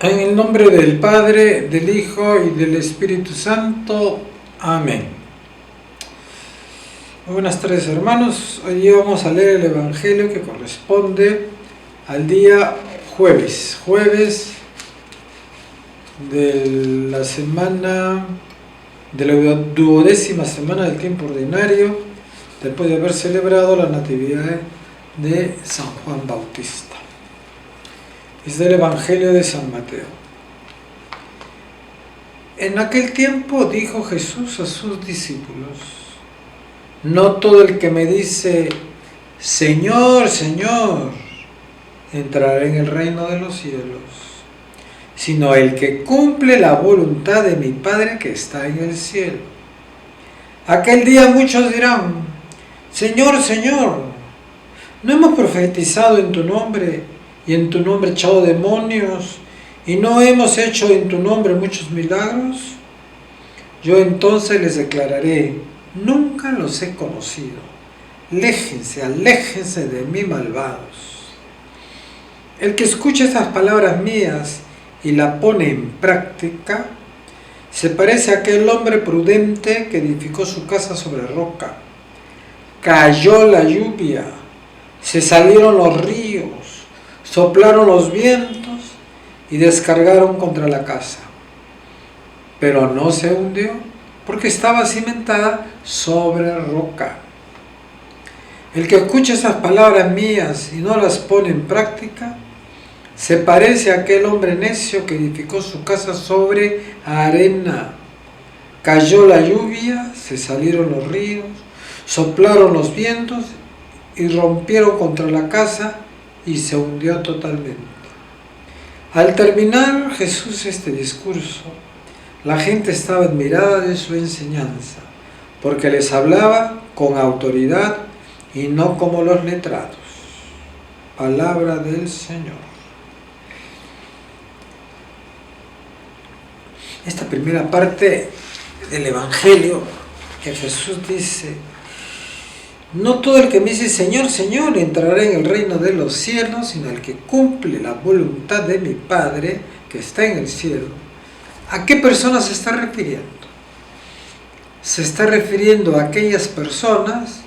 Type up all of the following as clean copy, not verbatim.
En el nombre del Padre, del Hijo y del Espíritu Santo. Amén. Muy buenas tardes, hermanos. Hoy vamos a leer el Evangelio que corresponde al día jueves de la semana, de la 12ª semana del tiempo ordinario, después de haber celebrado la Natividad de San Juan Bautista. Es del Evangelio de San Mateo. En aquel tiempo dijo Jesús a sus discípulos: no todo el que me dice Señor, Señor, entrará en el reino de los cielos, sino el que cumple la voluntad de mi Padre que está en el cielo. Aquel día muchos dirán: Señor, Señor, ¿no hemos profetizado en tu nombre y en tu nombre echado demonios, y no hemos hecho en tu nombre muchos milagros? Yo entonces les declararé: nunca los he conocido. Aléjense de mí, malvados. El que escucha estas palabras mías y la pone en práctica, se parece a aquel hombre prudente que edificó su casa sobre roca. Cayó la lluvia, se salieron los ríos, soplaron los vientos y descargaron contra la casa. Pero no se hundió, porque estaba cimentada sobre roca. El que escucha esas palabras mías y no las pone en práctica, se parece a aquel hombre necio que edificó su casa sobre arena. Cayó la lluvia, se salieron los ríos, soplaron los vientos y rompieron contra la casa, y se hundió totalmente. Al terminar Jesús este discurso, la gente estaba admirada de su enseñanza, porque les hablaba con autoridad y no como los letrados. Palabra del Señor. Esta primera parte del Evangelio, que Jesús dice: no todo el que me dice Señor, Señor, entrará en el reino de los cielos, sino el que cumple la voluntad de mi Padre que está en el cielo. ¿A qué personas se está refiriendo? Se está refiriendo a aquellas personas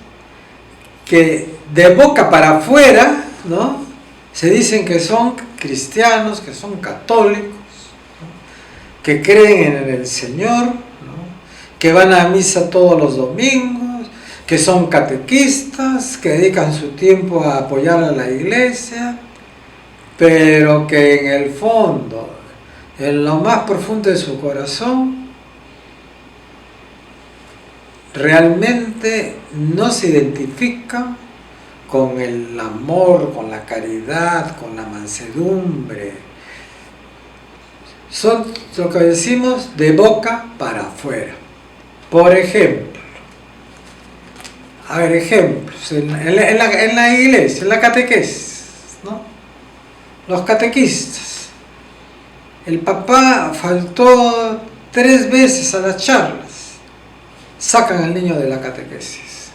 que de boca para afuera, ¿no?, se dicen que son cristianos, que son católicos, ¿no?, que creen en el Señor, ¿no?, que van a misa todos los domingos, que son catequistas, que dedican su tiempo a apoyar a la iglesia, pero que en el fondo, en lo más profundo de su corazón, realmente no se identifican con el amor, con la caridad, con la mansedumbre. Son lo que decimos de boca para afuera. Por ejemplos, en la iglesia, en la catequesis, ¿no? Los catequistas. El papá faltó 3 veces a las charlas. Sacan al niño de la catequesis.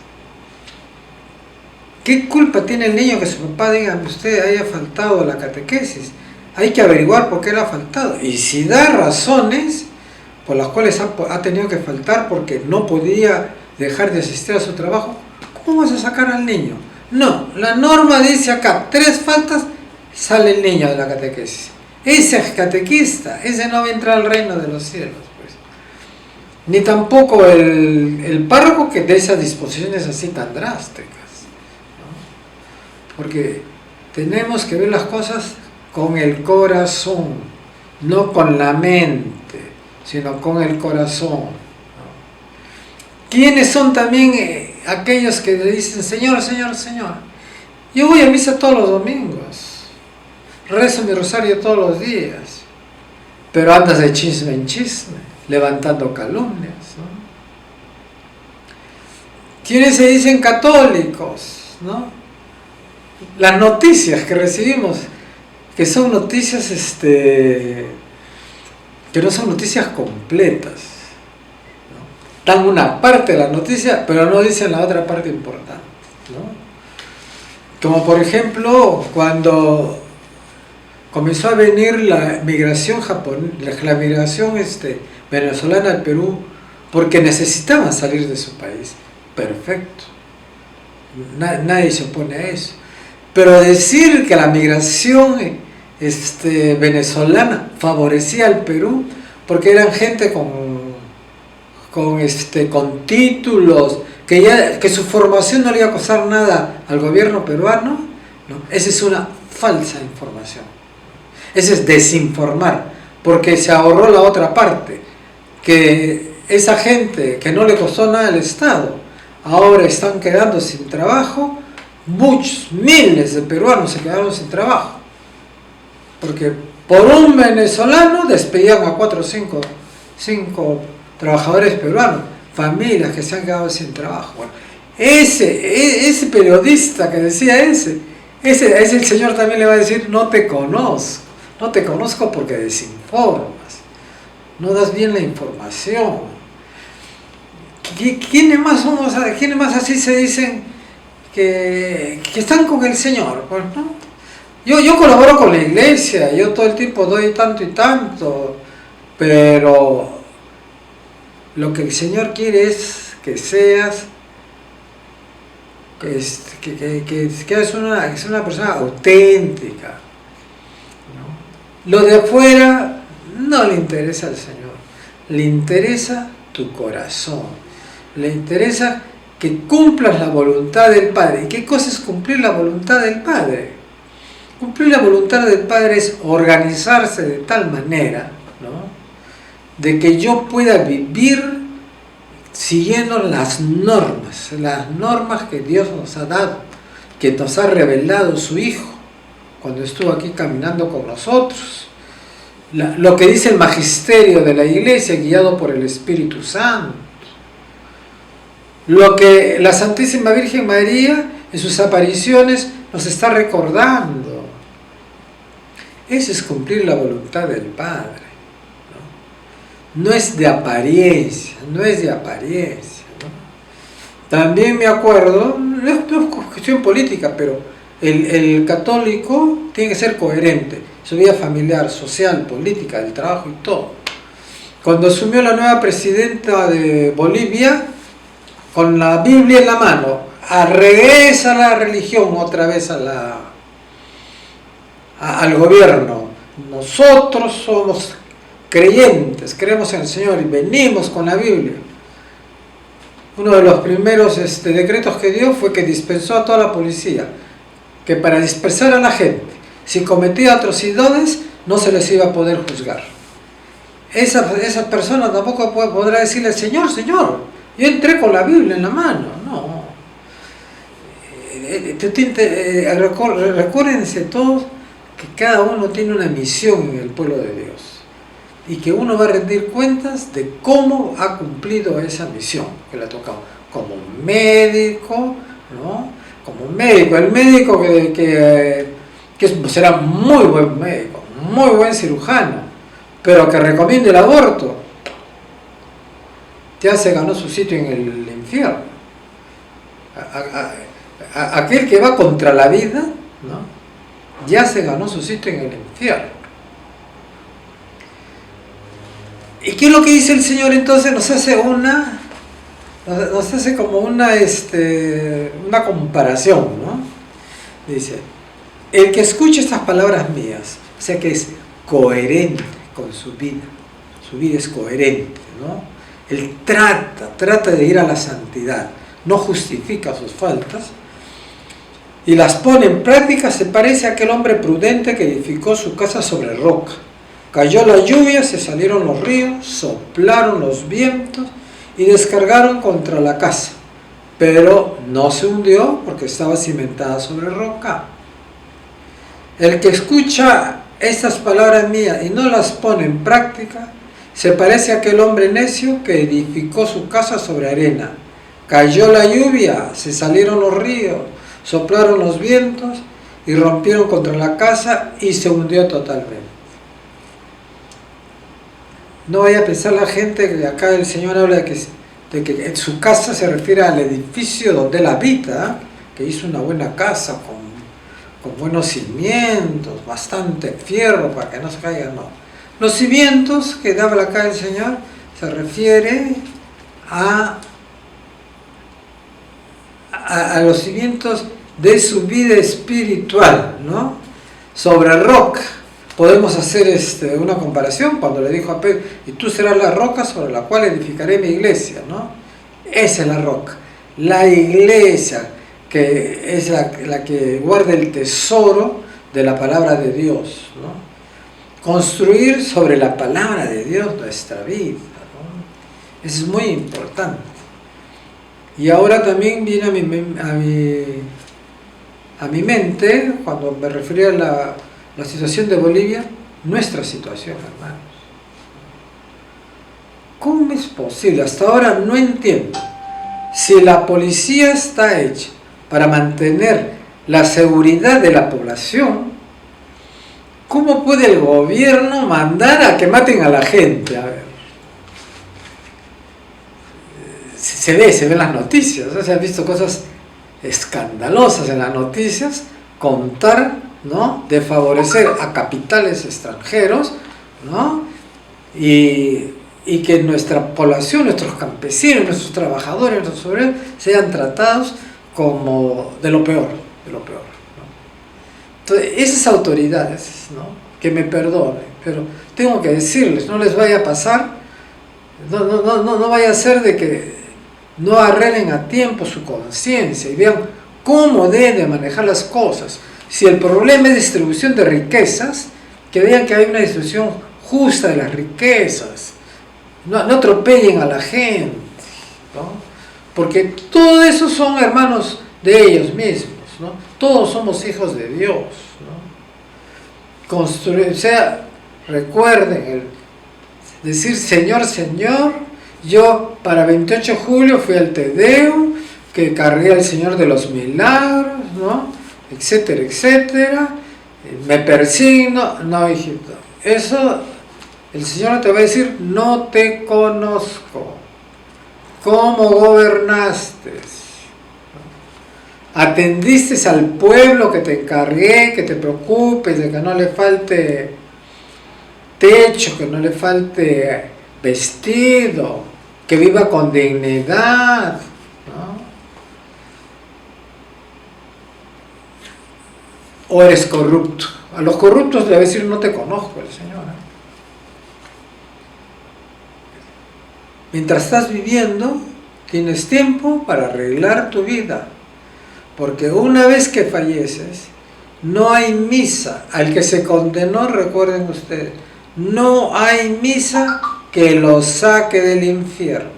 ¿Qué culpa tiene el niño que su papá diga: usted haya faltado a la catequesis? Hay que averiguar por qué él ha faltado. Y si da razones por las cuales ha tenido que faltar porque no podía dejar de asistir a su trabajo, ¿cómo vas a sacar al niño? No, la norma dice acá: 3 faltas, sale el niño de la catequesis. Ese es catequista, ese no va a entrar al reino de los cielos, pues. Ni tampoco el párroco, que de esas disposiciones así tan drásticas, ¿no? Porque tenemos que ver las cosas con el corazón, no con la mente, sino con el corazón. ¿Quiénes son también aquellos que le dicen Señor, Señor, Señor? Yo voy a misa todos los domingos, rezo mi rosario todos los días, pero andas de chisme en chisme, levantando calumnias, ¿no? ¿Quiénes se dicen católicos, ¿no? Las noticias que recibimos, que son noticias que no son noticias completas, ¿no? Dan una parte de la noticia, pero no dicen la otra parte importante, ¿no? Como por ejemplo, cuando comenzó a venir la migración la migración venezolana al Perú porque necesitaban salir de su país. Perfecto. Nadie se opone a eso. Pero decir que la migración venezolana favorecía al Perú porque eran gente con títulos, que su formación no le iba a costar nada al gobierno peruano, ¿no? Esa es una falsa información. Ese es desinformar, porque se ahorró la otra parte, que esa gente que no le costó nada al Estado, ahora están quedando sin trabajo. Muchos, miles de peruanos se quedaron sin trabajo, porque por un venezolano despedían a 4 o 5 trabajadores peruanos, familias que se han quedado sin trabajo. Bueno, ese periodista que decía ese el señor también le va a decir: no te conozco porque desinformas, no das bien la información. ¿Quiénes más así se dicen que están con el Señor? Pues no. Yo colaboro con la iglesia, yo todo el tiempo doy tanto y tanto, pero lo que el Señor quiere es que seas, que es una persona auténtica, ¿no? Lo de afuera no le interesa al Señor, le interesa tu corazón, le interesa que cumplas la voluntad del Padre. ¿Y qué cosa es cumplir la voluntad del Padre? Cumplir la voluntad del Padre es organizarse de tal manera, ¿no?, de que yo pueda vivir siguiendo las normas que Dios nos ha dado, que nos ha revelado su Hijo cuando estuvo aquí caminando con nosotros. Lo que dice el magisterio de la Iglesia, guiado por el Espíritu Santo. Lo que la Santísima Virgen María en sus apariciones nos está recordando. Eso es cumplir la voluntad del Padre. No es de apariencia, ¿no? También me acuerdo, no es cuestión política, pero el católico tiene que ser coherente, su vida familiar, social, política, del trabajo y todo. Cuando asumió la nueva presidenta de Bolivia, con la Biblia en la mano, regresa la religión otra vez al gobierno. Nosotros somos creyentes, creemos en el Señor y venimos con la Biblia. Uno de los primeros decretos que dio fue que dispensó a toda la policía, que para dispersar a la gente, si cometía atrocidades, no se les iba a poder juzgar. Esa persona tampoco podrá decirle: Señor, yo entré con la Biblia en la mano. No. Recuérdense todos que cada uno tiene una misión en el pueblo de Dios y que uno va a rendir cuentas de cómo ha cumplido esa misión que le ha tocado, como médico, ¿no? Como médico, el médico que será muy buen médico, muy buen cirujano, pero que recomiende el aborto, ya se ganó su sitio en el infierno. Aquel que va contra la vida, ¿no?, ya se ganó su sitio en el infierno. ¿Y qué es lo que dice el Señor entonces? Nos hace como una comparación, ¿no? Dice: el que escucha estas palabras mías, o sea que es coherente con su vida es coherente, ¿no? Él trata de ir a la santidad, no justifica sus faltas y las pone en práctica. Se parece a aquel hombre prudente que edificó su casa sobre roca. Cayó la lluvia, se salieron los ríos, soplaron los vientos y descargaron contra la casa, pero no se hundió porque estaba cimentada sobre roca. El que escucha estas palabras mías y no las pone en práctica se parece a aquel hombre necio que edificó su casa sobre arena. Cayó la lluvia, se salieron los ríos, soplaron los vientos y rompieron contra la casa y se hundió totalmente. No vaya a pensar la gente que acá el Señor habla de que en su casa se refiere al edificio donde él habita, que hizo una buena casa con buenos cimientos, bastante fierro para que no se caiga, no. Los cimientos que habla acá el Señor se refiere a los cimientos de su vida espiritual, ¿no? Sobre roca. Podemos hacer una comparación cuando le dijo a Pedro, y tú serás la roca sobre la cual edificaré mi iglesia, ¿no? Esa es la roca. La iglesia, que es la que guarda el tesoro de la palabra de Dios, ¿no? Construir sobre la palabra de Dios nuestra vida, ¿no? Eso es muy importante. Y ahora también viene a mi mente, cuando me refería a la situación de Bolivia, nuestra situación, hermanos. ¿Cómo es posible? Hasta ahora no entiendo. Si la policía está hecha para mantener la seguridad de la población, ¿cómo puede el gobierno mandar a que maten a la gente? A ver. Se ven las noticias, ¿no? Se han visto cosas escandalosas en las noticias, contar, ¿no?, de favorecer a capitales extranjeros, ¿no?, y que nuestra población, nuestros campesinos, nuestros trabajadores, nuestros obreros sean tratados como de lo peor, ¿no? Entonces, esas autoridades, ¿no?, que me perdonen, pero tengo que decirles, no les vaya a pasar, no vaya a ser de que no arreglen a tiempo su conciencia y vean cómo deben manejar las cosas. Si el problema es distribución de riquezas, que vean que hay una distribución justa de las riquezas. No atropellen a la gente, ¿no? Porque todo eso son hermanos de ellos mismos, ¿no? Todos somos hijos de Dios, ¿no? Recuerden decir Señor, Señor. Yo para 28 de julio fui al Te Deum, que cargué al Señor de los Milagros, ¿no?, etcétera, etcétera. Me persigno, no, hijito. Eso el Señor te va a decir, no te conozco. ¿Cómo gobernaste? ¿Atendiste al pueblo que te encargué, que te preocupes de que no le falte techo, que no le falte vestido, que viva con dignidad, ¿no? ¿O eres corrupto? A los corruptos le va a decir, no te conozco el Señor, ¿eh? Mientras estás viviendo, tienes tiempo para arreglar tu vida, porque una vez que falleces, no hay misa. Al que se condenó, recuerden ustedes, no hay misa que lo saque del infierno,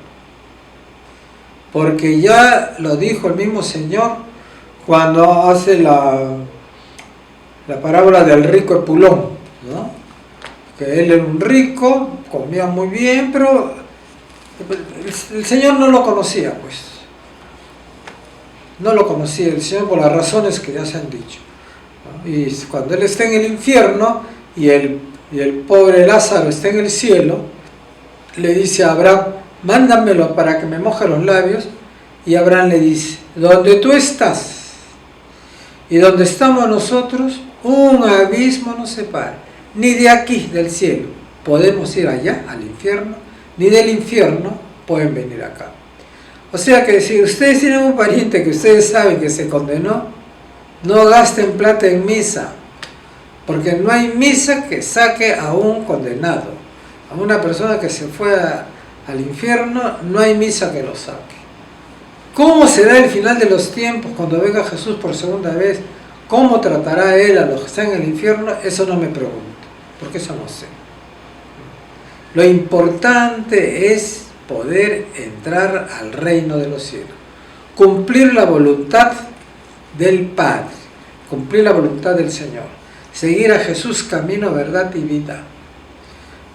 porque ya lo dijo el mismo Señor cuando hace la parábola del rico Epulón, ¿no?, que él era un rico, comía muy bien, pero el Señor no lo conocía, pues no lo conocía el Señor por las razones que ya se han dicho, ¿no? Y cuando él está en el infierno y el pobre Lázaro está en el cielo, le dice a Abraham, mándamelo para que me moje los labios, y Abraham le dice, donde tú estás y donde estamos nosotros, un abismo nos separa, ni de aquí, del cielo, podemos ir allá, al infierno, ni del infierno pueden venir acá. O sea que si ustedes tienen un pariente que ustedes saben que se condenó, no gasten plata en misa, porque no hay misa que saque a un condenado. A una persona que se fue al infierno, no hay misa que lo saque. ¿Cómo será el final de los tiempos cuando venga Jesús por segunda vez? ¿Cómo tratará Él a los que están en el infierno? Eso no me pregunto, porque eso no sé. Lo importante es poder entrar al reino de los cielos, cumplir la voluntad del Padre, cumplir la voluntad del Señor, seguir a Jesús camino, verdad y vida,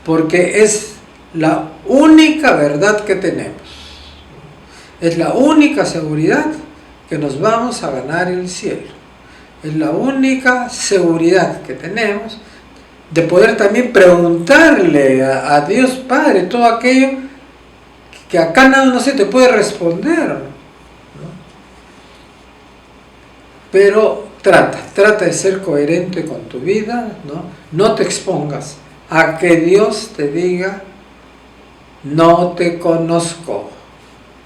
porque es la única verdad que tenemos, es la única seguridad que nos vamos a ganar el cielo, es la única seguridad que tenemos de poder también preguntarle a Dios Padre todo aquello que acá no se te puede responder, ¿no? Pero trata de ser coherente con tu vida, ¿no? No te expongas a que Dios te diga, no te conozco,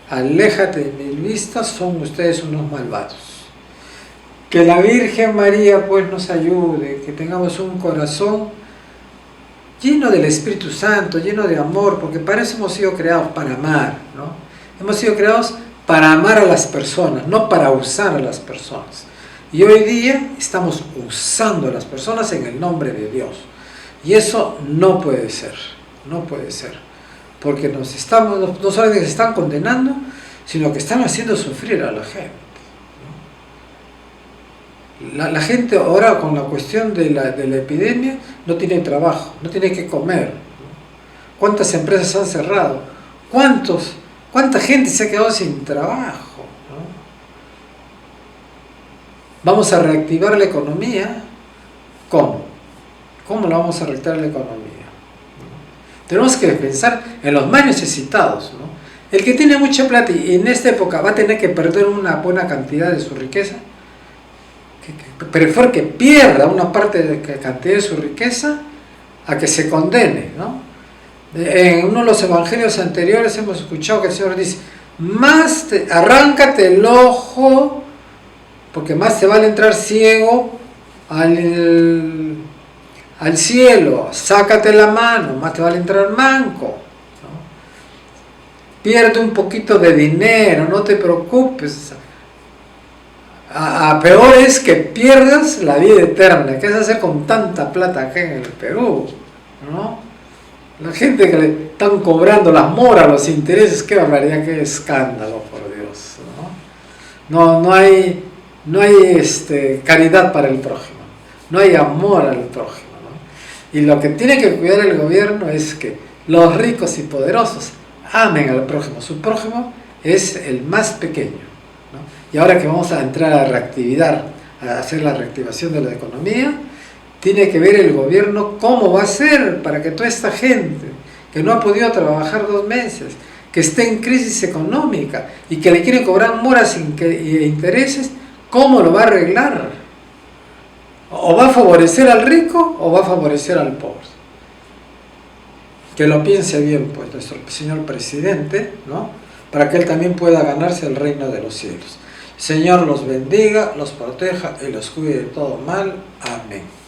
aléjate de mis vistas, son ustedes unos malvados. Que la Virgen María pues nos ayude, que tengamos un corazón lleno del Espíritu Santo, lleno de amor, porque para eso hemos sido creados, para amar, ¿no? Hemos sido creados para amar a las personas, no para usar a las personas. Y hoy día estamos usando a las personas en el nombre de Dios. Y eso no puede ser, no puede ser. Porque no solamente se están condenando, sino que están haciendo sufrir a la gente. La gente ahora con la cuestión de la epidemia no tiene trabajo, no tiene que comer. ¿Cuántas empresas han cerrado? ¿Cuánta gente se ha quedado sin trabajo? ¿Vamos a reactivar la economía? ¿Cómo? ¿Cómo la vamos a reactivar la economía? Tenemos que pensar en los más necesitados, ¿no? El que tiene mucha plata y en esta época va a tener que perder una buena cantidad de su riqueza, prefiero que pierda una parte de la cantidad de su riqueza a que se condene, ¿no? En uno de los evangelios anteriores hemos escuchado que el Señor dice, arráncate el ojo, porque más te vale entrar ciego al cielo, sácate la mano, más te vale entrar manco, ¿no? Pierde un poquito de dinero, no te preocupes. A peor es que pierdas la vida eterna. ¿Qué vas a hacer con tanta plata acá en el Perú? ¿No? La gente que le están cobrando las moras, los intereses, qué barbaridad, qué escándalo, por Dios, ¿no? No hay caridad para el prójimo, no hay amor al prójimo, ¿no? Y lo que tiene que cuidar el gobierno es que los ricos y poderosos amen al prójimo. Su prójimo es el más pequeño, ¿no? Y ahora que vamos a entrar a hacer la reactivación de la economía, tiene que ver el gobierno cómo va a hacer para que toda esta gente que no ha podido trabajar 2 meses, que esté en crisis económica y que le quieren cobrar moras e intereses, ¿cómo lo va a arreglar? ¿O va a favorecer al rico o va a favorecer al pobre? Que lo piense bien pues nuestro señor presidente, ¿no? Para que él también pueda ganarse el reino de los cielos. Señor los bendiga, los proteja y los cuide de todo mal. Amén.